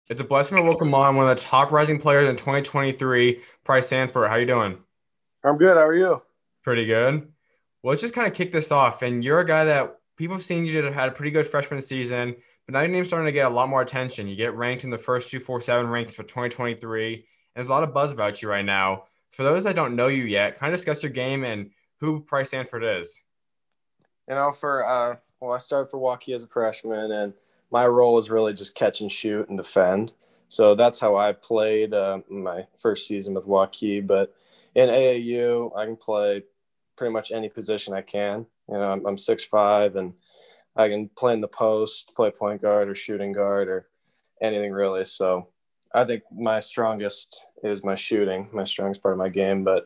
It's a blessing to welcome on one of the top rising players in 2023, Pryce Sandfort. How you doing? I'm good. How are you? Pretty good. Well, let's just kind of kick this off. And you're a guy that people have seen you did had a pretty good freshman season, but now your name's starting to get a lot more attention. You get ranked in the first 247 rankings for 2023, and there's a lot of buzz about you right now. For those that don't know you yet, kind of discuss your game and who Pryce Sandfort is. I started for Waukee as a freshman, and my role was really just catch and shoot and defend. So that's how I played my first season with Waukee. But in AAU, I can play pretty much any position I can. I'm 6'5", and I can play in the post, play point guard or shooting guard or anything really. So I think my strongest is my shooting, my strongest part of my game. But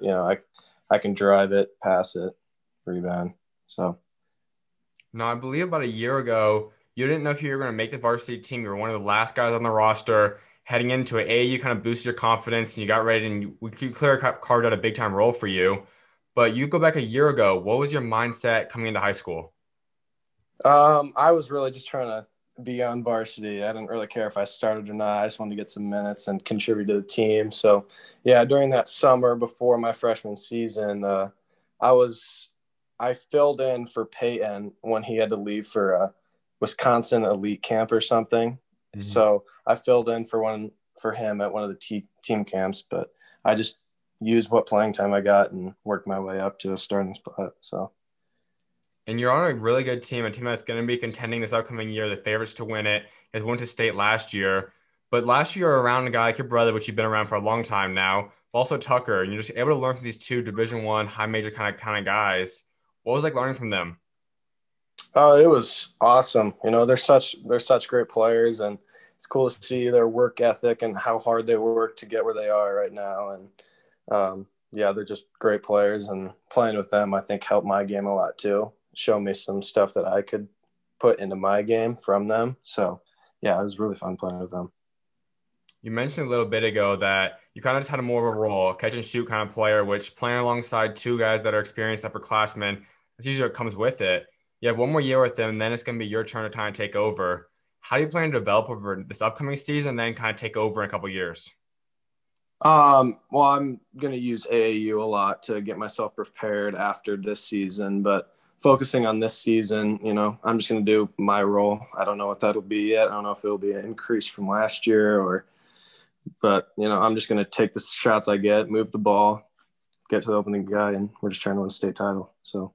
I can drive it, pass it, rebound. So. Now, I believe about a year ago, you didn't know if you were going to make the varsity team. You were one of the last guys on the roster. Heading into it, you kind of boosted your confidence and you got ready, and we clearly carved out a big time role for you. But you go back a year ago, what was your mindset coming into high school? I was really just trying to be on varsity. I didn't really care if I started or not. I just wanted to get some minutes and contribute to the team. So, yeah, during that summer before my freshman season, I was I filled in for Payton when he had to leave for a Wisconsin elite camp or something. Mhm. So I filled in for him at one of the team camps, but I just used what playing time I got and worked my way up to a starting spot. So. And you're on a really good team, a team that's going to be contending this upcoming year. The favorites to win it is went to state last year. But last year, you were around a guy like your brother, which you've been around for a long time now, but also Tucker. And you're just able to learn from these two Division One high major kind of guys. What was it like learning from them? Oh, it was awesome. They're such great players, and it's cool to see their work ethic and how hard they work to get where they are right now. And yeah, they're just great players, and playing with them, I think, helped my game a lot too. Show me some stuff that I could put into my game from them. So yeah, it was really fun playing with them. You mentioned a little bit ago that you kind of just had a more of a role, a catch and shoot kind of player, which playing alongside two guys that are experienced upperclassmen, that's usually what comes with it. You have one more year with them, and then it's going to be your turn to kind of take over. How do you plan to develop over this upcoming season, and then kind of take over in a couple years? Well, I'm going to use AAU a lot to get myself prepared after this season, but focusing on this season, I'm just going to do my role. I don't know what that'll be yet. I don't know if it'll be an increase from last year but I'm just going to take the shots I get, move the ball, get to the opening guy, and we're just trying to win a state title. So,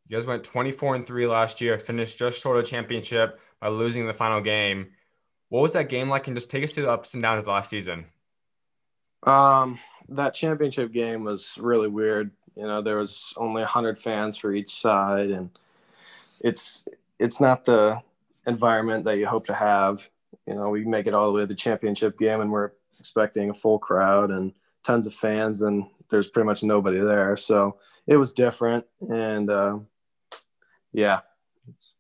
You guys went 24-3 last year, finished just short of the championship by losing the final game. What was that game like? And just take us through the ups and downs of last season. um, that championship game was really weird. There was only 100 fans for each side, and it's it's not the environment that you hope to have. We make it all the way to the championship game, and we're expecting a full crowd and tons of fans, and there's pretty much nobody there. So it was different, and yeah, it's,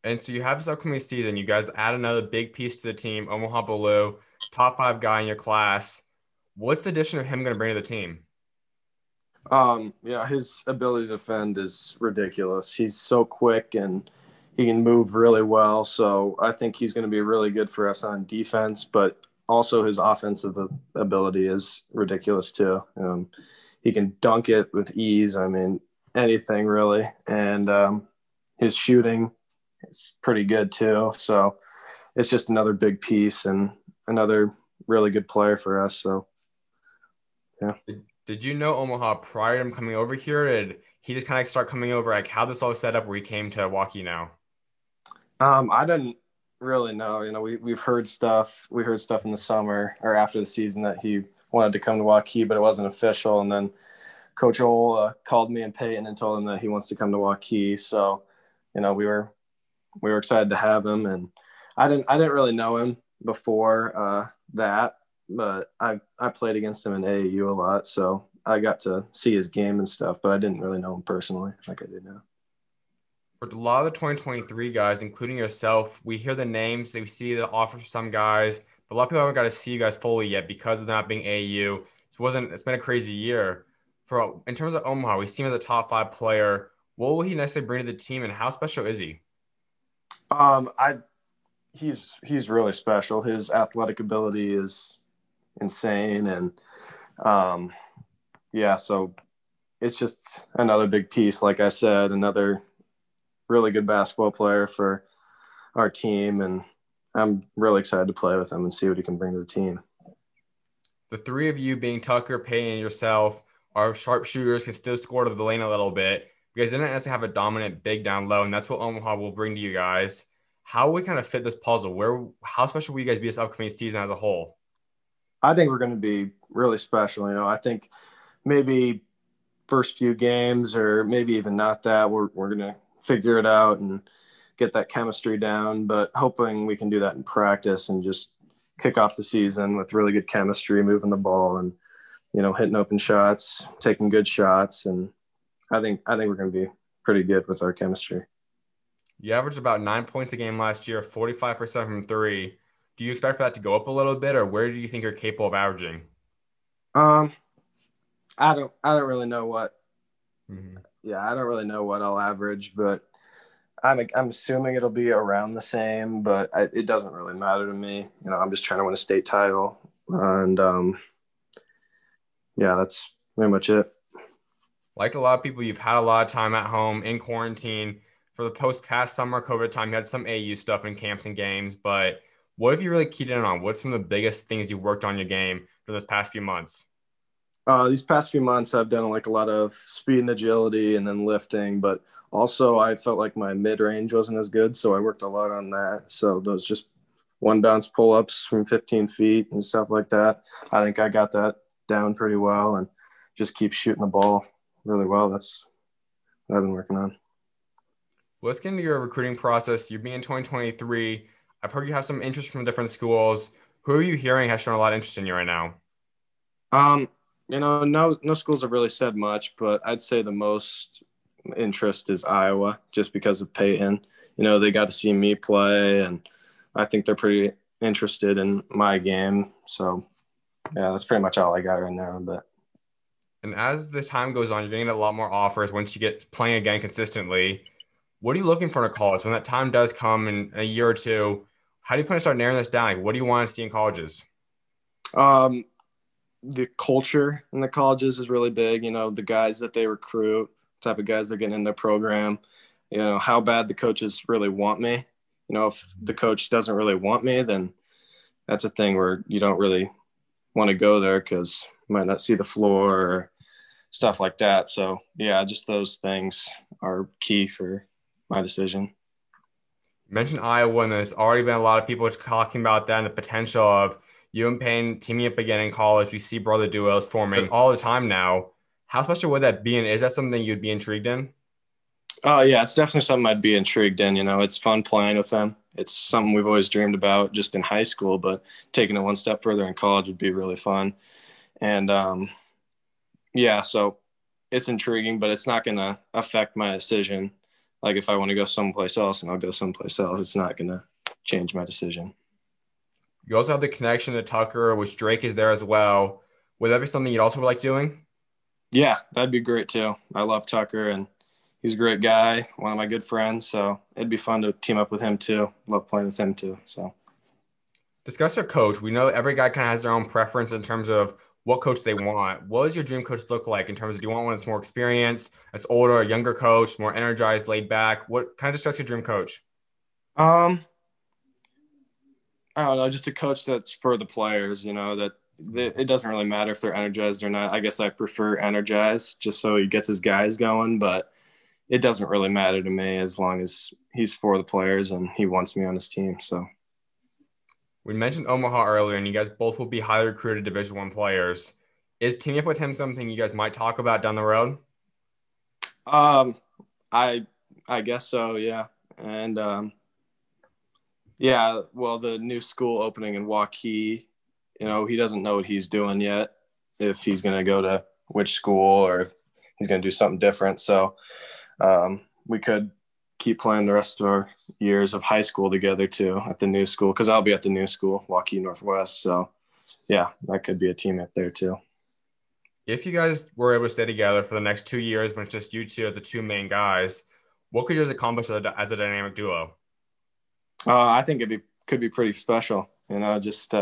And so you have this upcoming season. You guys add another big piece to the team, Omaha Biliew, top five guy in your class. What's the addition of him going to bring to the team? yeah, his ability to defend is ridiculous. He's so quick and he can move really well. So I think he's going to be really good for us on defense, but also his offensive ability is ridiculous too. He can dunk it with ease. I mean, anything really. And his shooting is pretty good too. So it's just another big piece and another really good player for us. So, yeah. Did you know Omaha prior to him coming over here? Did he just kind of start coming over? Like how this all set up where he came to Waukee now? I didn't really know. We've heard stuff. We heard stuff in the summer or after the season that he wanted to come to Waukee, but it wasn't official. And then Coach Ole called me and Payton and told him that he wants to come to Waukee. So, we were excited to have him. And I didn't really know him before that, but I played against him in AAU a lot, so I got to see his game and stuff. But I didn't really know him personally like I did now. For a lot of the 2023 guys, including yourself, we hear the names, we see the offers for some guys, but a lot of people haven't got to see you guys fully yet because of not being AU. It's been a crazy year. For in terms of Omaha, we see him as a top five player. What will he necessarily bring to the team, and how special is he? I he's really special. His athletic ability is insane, and um, yeah, so it's just another big piece. Like I said, another really good basketball player for our team, and I'm really excited to play with him and see what he can bring to the team. The three of you being Tucker, Payton, and yourself are sharpshooters, can still score to the lane a little bit. You guys didn't necessarily have a dominant big down low, and that's what Omaha will bring to you guys. How will we kind of fit this puzzle? How special will you guys be this upcoming season as a whole? I think we're going to be really special. I think maybe first few games, or maybe even not that, we're going to figure it out and get that chemistry down, but hoping we can do that in practice and just kick off the season with really good chemistry, moving the ball and, hitting open shots, taking good shots. And I think we're going to be pretty good with our chemistry. You averaged about 9 points a game last year, 45% from three. Do you expect for that to go up a little bit, or where do you think you're capable of averaging? Um, I don't really know what. Mm-hmm. Yeah, I don't really know what I'll average, but I'm assuming it'll be around the same. But it doesn't really matter to me. I'm just trying to win a state title, and yeah, that's pretty much it. Like a lot of people, you've had a lot of time at home in quarantine. For the past summer COVID time, you had some AU stuff in camps and games, but what have you really keyed in on? What's some of the biggest things you worked on your game for the past few months? These past few months, I've done like a lot of speed and agility, and then lifting. But also, I felt like my mid range wasn't as good, so I worked a lot on that. So those just one bounce pull ups from 15 feet and stuff like that. I think I got that down pretty well, and just keep shooting the ball really well. That's what I've been working on. Let's get into your recruiting process. You're being in 2023. I've heard you have some interest from different schools. Who are you hearing has shown a lot of interest in you right now? Um, no schools have really said much, but I'd say the most interest is Iowa, just because of Payton. They got to see me play, and I think they're pretty interested in my game. So yeah, that's pretty much all I got right now. But And as the time goes on, you're getting a lot more offers once you get playing again consistently. What are you looking for in a college? When that time does come in a year or two, how do you plan to start narrowing this down? Like, what do you want to see in colleges? um, the culture in the colleges is really big. The guys that they recruit, type of guys they're getting in their program. How bad the coaches really want me. If the coach doesn't really want me, then that's a thing where you don't really want to go there because you might not see the floor or stuff like that. So yeah, just those things are key for my decision. You mentioned Iowa, and there's already been a lot of people talking about that and the potential of you and Payne teaming up again in college. We see brother duos forming all the time now. How special would that be? And is that something you'd be intrigued in? Oh yeah, it's definitely something I'd be intrigued in. It's fun playing with them. It's something we've always dreamed about just in high school, but taking it one step further in college would be really fun. And yeah, so it's intriguing, but it's not going to affect my decision. Like if I want to go someplace else, and I'll go someplace else, it's not going to change my decision. You also have the connection to Tucker, which Drake is there as well. Would that be something you'd also like doing? Yeah, that'd be great too. I love Tucker, and he's a great guy, one of my good friends. So it'd be fun to team up with him too. Love playing with him too. So Discuss your coach. We know every guy kind of has their own preference in terms of what coach they want. What does your dream coach look like in terms of do you want one that's more experienced, that's older, a younger coach, more energized, laid back? What kind of discuss your dream coach? um, I don't know, just a coach that's for the players. That it doesn't really matter if they're energized or not. I guess I prefer energized just so he gets his guys going, but it doesn't really matter to me as long as he's for the players and he wants me on his team. So We mentioned Omaha earlier, and you guys both will be highly recruited Division One players. Is teaming up with him something you guys might talk about down the road? um, I I guess so, yeah. And yeah, well, the new school opening in Waukee, he doesn't know what he's doing yet, if he's going to go to which school or if he's going to do something different. So we could keep playing the rest of our years of high school together too at the new school, because I'll be at the new school, Waukee Northwest. So yeah, that could be a team up there too. If you guys were able to stay together for the next 2 years, when it's just you two as the two main guys, what could you guys accomplish as a dynamic duo? I think it'd be could be pretty special. Just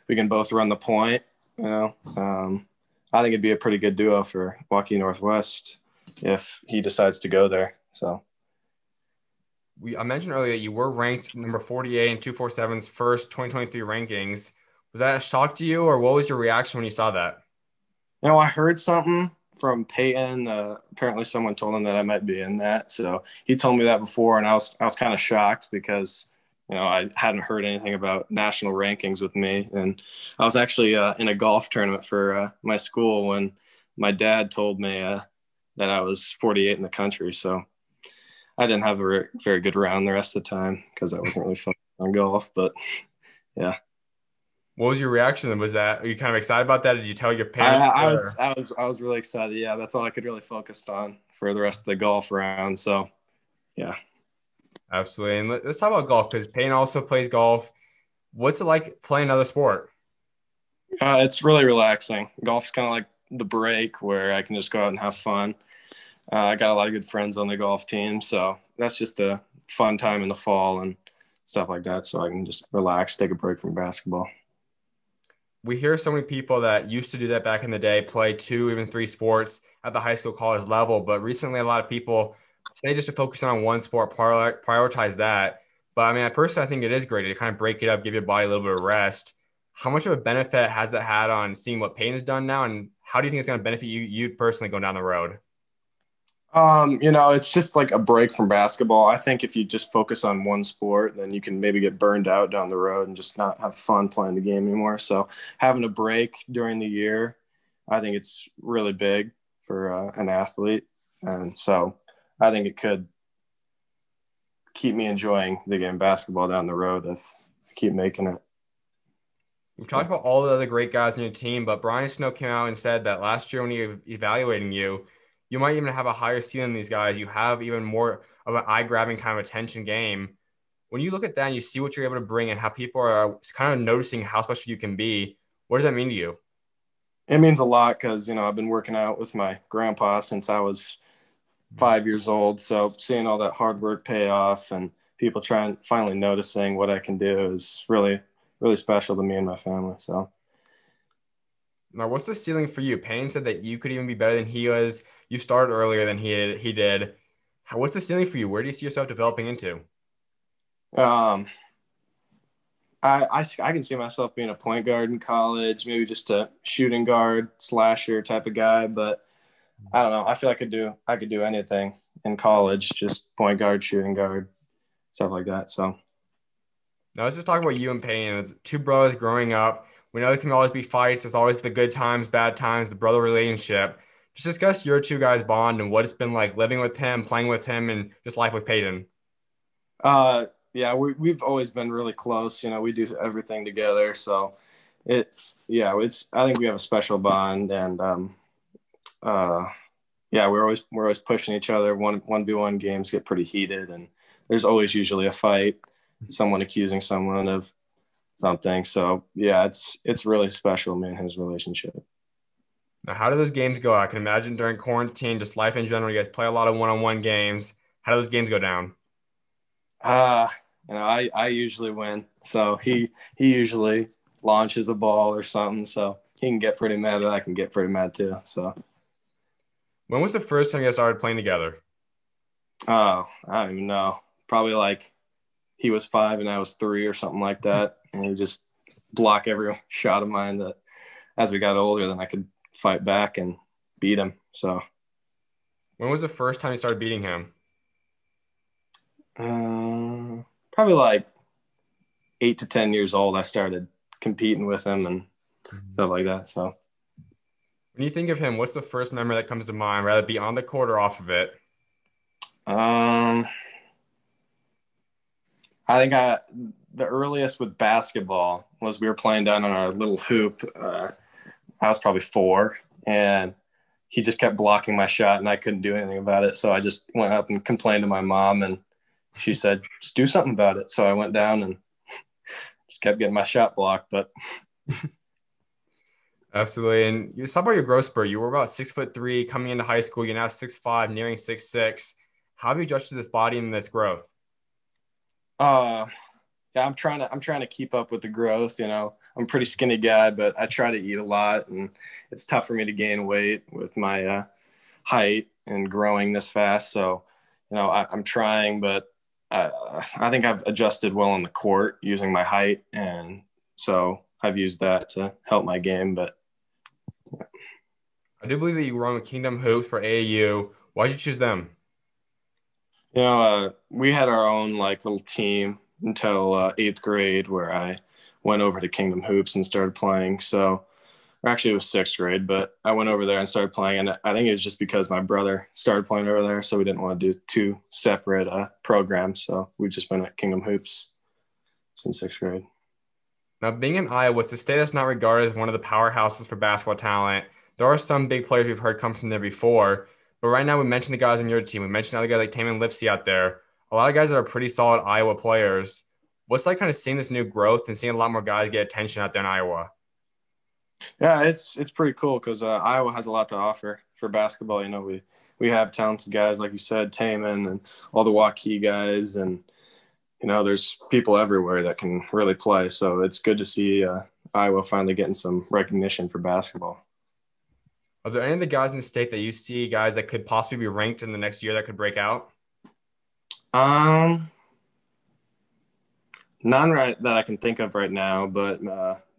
we can both run the point. I think it'd be a pretty good duo for Waukee Northwest if he decides to go there. So I mentioned earlier that you were ranked number 48 in 247's first 2023 rankings. Was that a shock to you, or what was your reaction when you saw that? I heard something from Payton. Apparently, someone told him that I might be in that. So he told me that before, and I was kind of shocked because I hadn't heard anything about national rankings with me. And I was actually in a golf tournament for my school when my dad told me that I was 48 in the country. So I didn't have a very good round the rest of the time because I wasn't really focused on golf. But yeah. What was your reaction? Are you kind of excited about that? Did you tell your I, parents? I was really excited. Yeah, that's all I could really focus on for the rest of the golf round. So yeah. Absolutely. And let's talk about golf because Payne also plays golf. What's it like playing another sport? It's really relaxing. Golf's kind of like the break where I can just go out and have fun. I got a lot of good friends on the golf team, so that's just a fun time in the fall and stuff like that. So I can just relax, take a break from basketball. We hear so many people that used to do that back in the day, play 2, even 3 sports at the high school, college level. But recently, a lot of people say just to focus on one sport, prioritize that. But I mean, I think it is great to kind of break it up, give your body a little bit of rest. How much of a benefit has that had on seeing what Payne has done now? And how do you think it's going to benefit you personally going down the road? It's just like a break from basketball. I think if you just focus on one sport, then you can maybe get burned out down the road and just not have fun playing the game anymore. So having a break during the year, I think it's really big for an athlete. And so I think it could keep me enjoying the game of basketball down the road if I keep making it. We've talked about all the other great guys on your team, but Brian Snow came out and said that last year when he was evaluating you, you might even have a higher ceiling than these guys. You have even more of an eye-grabbing kind of attention game. When you look at that and you see what you're able to bring and how people are kind of noticing how special you can be, what does that mean to you? It means a lot because, I've been working out with my grandpa since I was 5 years old. So seeing all that hard work pay off and people finally noticing what I can do is really, really special to me and my family. So. Now, what's the ceiling for you? Payne said that you could even be better than he was. You started earlier than he did. What's the ceiling for you? Where do you see yourself developing into? Um, I can see myself being a point guard in college, maybe just a shooting guard, slasher type of guy. But I don't know. I feel I could do anything in college, just point guard, shooting guard, stuff like that. So Now let's just talk about you and Payne. As 2 brothers growing up, we know there can always be fights. There's always the good times, bad times, the brother relationship. Just discuss your 2 guys' bond and what it's been like living with him, playing with him, and just life with Payton. yeah, we've always been really close. We do everything together. So I think we have a special bond, and yeah, we're always pushing each other. 1v1 games get pretty heated, and there's always usually a fight, someone accusing someone of something. So yeah, it's really special, me and his relationship. Now, how do those games go? I can imagine during quarantine, just life in general, you guys play a lot of one-on-one games. How do those games go down? Uh, I usually win. So he usually launches a ball or something. So he can get pretty mad, and I can get pretty mad too. So When was the first time you guys started playing together? I don't even know. Probably like he was 5 and I was 3 or something like that. And he just block every shot of mine that as we got older, then I could fight back and beat him. So When was the first time you started beating him? probably like 8 to 10 years old, I started competing with him and stuff like that. So When you think of him, what's the first memory that comes to mind, rather be on the court or off of it? um, I think the earliest with basketball was we were playing down on our little hoop. I was probably 4, and he just kept blocking my shot, and I couldn't do anything about it. So I just went up and complained to my mom, and she said, "Just do something about it." So I went down and just kept getting my shot blocked. But Absolutely. And you talk about your growth spurt. You were about 6'3" coming into high school. You're now 6'5", nearing 6'6". How have you adjusted this body and this growth? uh, Yeah, I'm trying to keep up with the growth. I'm a pretty skinny guy, but I try to eat a lot, and it's tough for me to gain weight with my height and growing this fast. So, I'm trying, but I think I've adjusted well on the court using my height, and so I've used that to help my game. But I do believe that you run with Kingdom Hoops for AAU. Why'd you choose them? we had our own like little team until eighth grade, where I went over to Kingdom Hoops and started playing. So, or actually, it was sixth grade, but I went over there and started playing. And I think it was just because my brother started playing over there, so we didn't want to do two separate programs. So we've just been at Kingdom Hoops since sixth grade. Now, being in Iowa, it's a state that's not regarded as one of the powerhouses for basketball talent. There are some big players we've heard come from there before, but right now we mentioned the guys on your team. We mentioned other guys like Taman Lipsey out there. A lot of guys that are pretty solid Iowa players. What's like kind of seeing this new growth and seeing a lot more guys get attention out there in Iowa? Yeah, it's pretty cool because Iowa has a lot to offer for basketball. We have talented guys like you said, Taman and all the Waukee guys, and there's people everywhere that can really play. So it's good to see Iowa finally getting some recognition for basketball. Are there any of the guys in the state that you see guys that could possibly be ranked in the next year that could break out? Um, None right that I can think of right now, but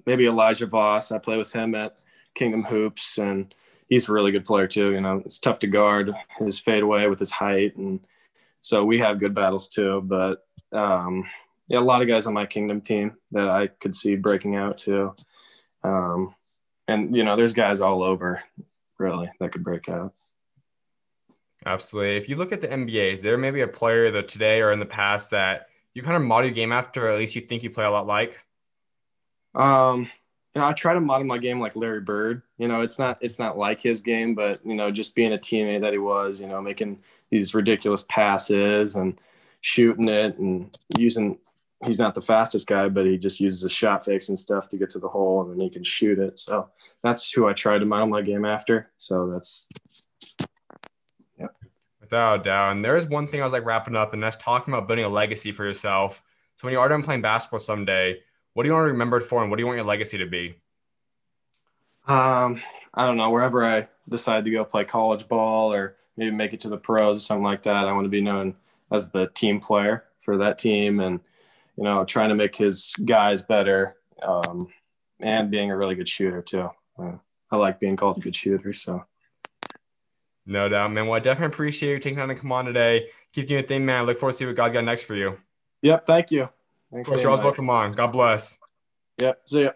maybe Elijah Voss. I play with him at Kingdom Hoops, and he's a really good player too. It's tough to guard his fadeaway with his height, and so we have good battles too. But yeah, a lot of guys on my Kingdom team that I could see breaking out too. Um, and there's guys all over really that could break out. Absolutely. If you look at the NBA, is there maybe a player that today or in the past that you kind of model your game after, or at least you think you play a lot like? Um, I try to model my game like Larry Bird. It's not like his game, but just being a teammate that he was, making these ridiculous passes and shooting it and using. He's not the fastest guy, but he just uses the shot fakes and stuff to get to the hole, and then he can shoot it. So that's who I try to model my game after. So that's yeah. Without a doubt. And there is one thing I was like wrapping up, and that's talking about building a legacy for yourself. So when you are done playing basketball someday, what do you want to be remembered for, and what do you want your legacy to be? I don't know. Wherever I decide to go play college ball or maybe make it to the pros or something like that, I want to be known as the team player for that team, and trying to make his guys better, and being a really good shooter too. I like being called a good shooter. So, No doubt, man. Well, I definitely appreciate you taking time to come on today. Keep doing your thing, man. I look forward to see what God got next for you. Of yep. Thank you. Thanks for course, the you're always invite. welcome on. God bless. Yep. See ya.